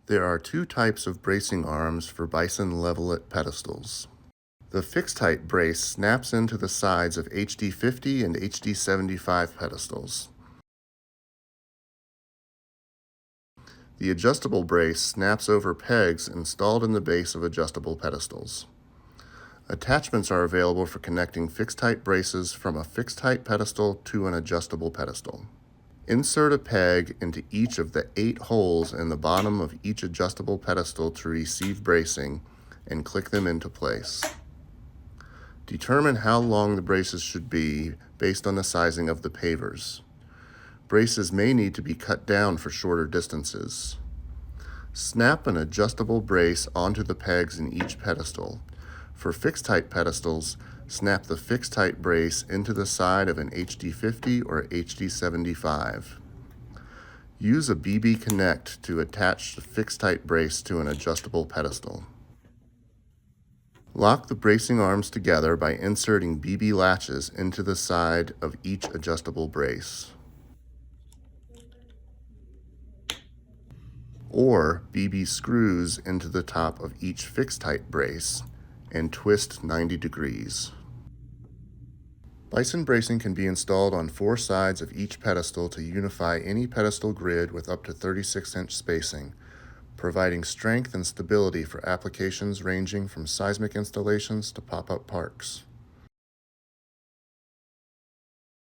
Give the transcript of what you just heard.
There are two types of bracing arms for Bison Level.It Pedestals. The fixed height brace snaps into the sides of HD50 and HD75 pedestals. The adjustable brace snaps over pegs installed in the base of adjustable pedestals. Attachments are available for connecting fixed height braces from a fixed height pedestal to an adjustable pedestal. Insert a peg into each of the 8 holes in the bottom of each adjustable pedestal to receive bracing and click them into place. Determine how long the braces should be based on the sizing of the pavers. Braces may need to be cut down for shorter distances. Snap an adjustable brace onto the pegs in each pedestal. For fixed height pedestals, snap the fixed height brace into the side of an HD50 or HD75. Use a BB Connect to attach the fixed height brace to an adjustable pedestal. Lock the bracing arms together by inserting BB latches into the side of each adjustable brace, or BB screws into the top of each fixed height brace and twist 90 degrees. Bison bracing can be installed on 4 sides of each pedestal to unify any pedestal grid with up to 36-inch spacing, providing strength and stability for applications ranging from seismic installations to pop-up parks.